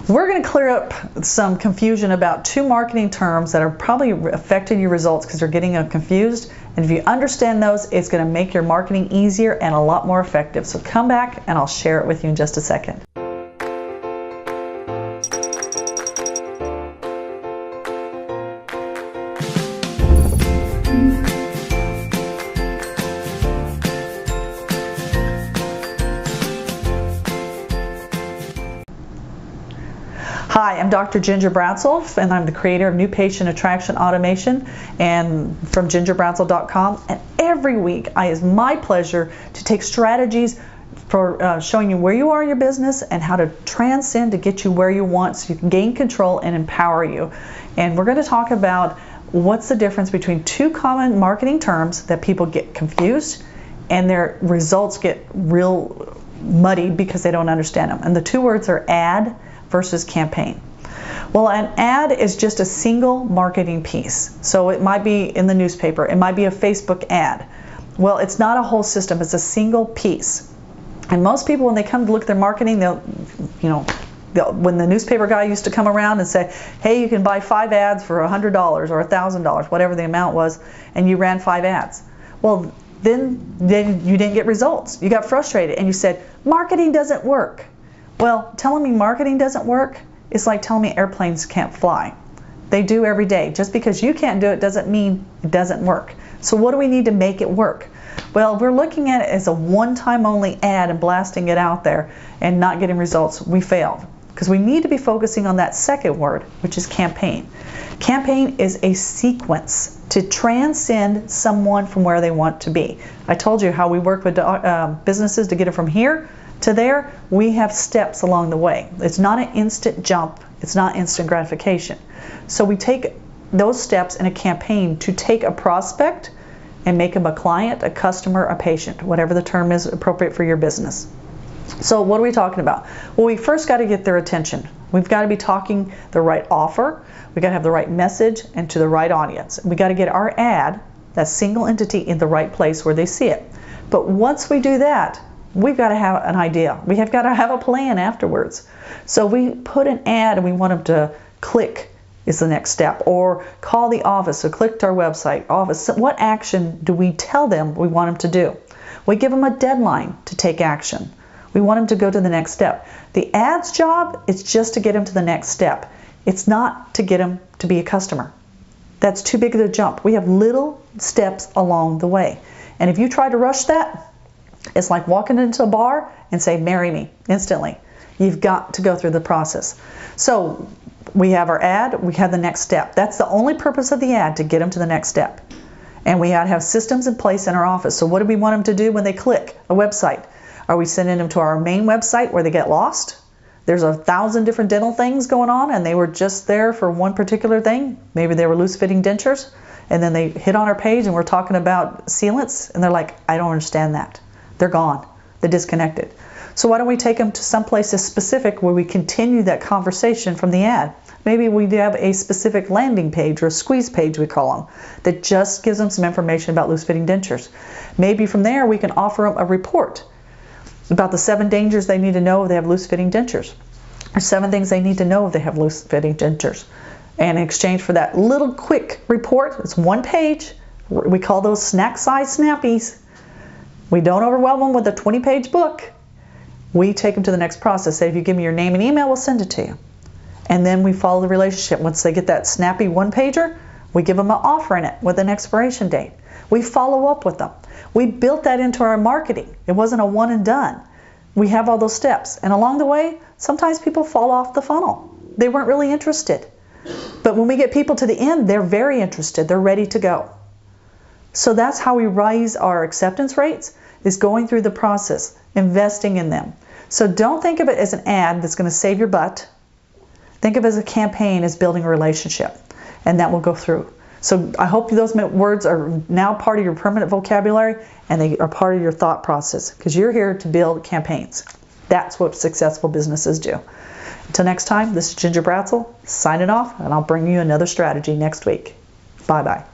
We're going to clear up some confusion about two marketing terms that are probably affecting your results because you're getting confused. And if you understand those, it's going to make your marketing easier and a lot more effective. So come back and I'll share it with you in just a second. Hi, I'm Dr. Ginger Bratzel, and I'm the creator of New Patient Attraction Automation and from gingerbratzel.com. And every week, it's my pleasure to take strategies for showing you where you are in your business and how to transcend to get you where you want so you can gain control and empower you. And we're going to talk about what's the difference between two common marketing terms that people get confused and their results get real muddy because they don't understand them. And the two words are ad versus campaign. Well, an ad is just a single marketing piece. So it might be in the newspaper, it might be a Facebook ad. Well, it's not a whole system, it's a single piece. And most people, when they come to look at their marketing, when the newspaper guy used to come around and say, hey, you can buy 5 ads for $100 or $1,000, whatever the amount was, and you ran 5 ads. Well, then you didn't get results. You got frustrated and you said, marketing doesn't work. Well, telling me marketing doesn't work is like telling me airplanes can't fly. They do every day. Just because you can't do it doesn't mean it doesn't work. So what do we need to make it work? Well, we're looking at it as a one-time only ad and blasting it out there and not getting results. We failed because we need to be focusing on that second word, which is campaign. Campaign is a sequence to transcend someone from where they want to be. I told you how we work with businesses to get it from here to there. We have steps along the way. It's not an instant jump. It's not instant gratification. So we take those steps in a campaign to take a prospect and make them a client, a customer, a patient, whatever the term is appropriate for your business. So what are we talking about? Well, we first got to get their attention. We've got to be talking the right offer. We got to have the right message and to the right audience. We got to get our ad, that single entity, in the right place where they see it. But once we do that, we've got to have an idea. We have got to have a plan afterwards. So we put an ad and we want them to click is the next step, or call the office or click to our website. Office, what action do we tell them we want them to do? We give them a deadline to take action. We want them to go to the next step. The ad's job is just to get them to the next step. It's not to get them to be a customer. That's too big of a jump. We have little steps along the way. And if you try to rush that, it's like walking into a bar and say, marry me, instantly. You've got to go through the process. So we have our ad, we have the next step. That's the only purpose of the ad, to get them to the next step. And we have systems in place in our office. So what do we want them to do when they click a website? Are we sending them to our main website where they get lost? There's 1,000 different dental things going on and they were just there for one particular thing. Maybe they were loose-fitting dentures and then they hit on our page and we're talking about sealants and they're like, I don't understand that. They're gone. They're disconnected. So why don't we take them to some place specific where we continue that conversation from the ad? Maybe we have a specific landing page or a squeeze page, we call them, that just gives them some information about loose-fitting dentures. Maybe from there we can offer them a report about the 7 dangers they need to know if they have loose-fitting dentures, or 7 things they need to know if they have loose-fitting dentures. And in exchange for that little quick report, it's 1 page, we call those snack-size snappies. We don't overwhelm them with a 20-page book. We take them to the next process. Say, if you give me your name and email, we'll send it to you. And then we follow the relationship. Once they get that snappy 1-pager, we give them an offer in it with an expiration date. We follow up with them. We built that into our marketing. It wasn't a one and done. We have all those steps. And along the way, sometimes people fall off the funnel. They weren't really interested. But when we get people to the end, they're very interested. They're ready to go. So that's how we raise our acceptance rates, is going through the process, investing in them. So don't think of it as an ad that's going to save your butt. Think of it as a campaign, as building a relationship, and that will go through. So I hope those words are now part of your permanent vocabulary and they are part of your thought process, because you're here to build campaigns. That's what successful businesses do. Until next time, this is Ginger Bratzel signing off, and I'll bring you another strategy next week. Bye-bye.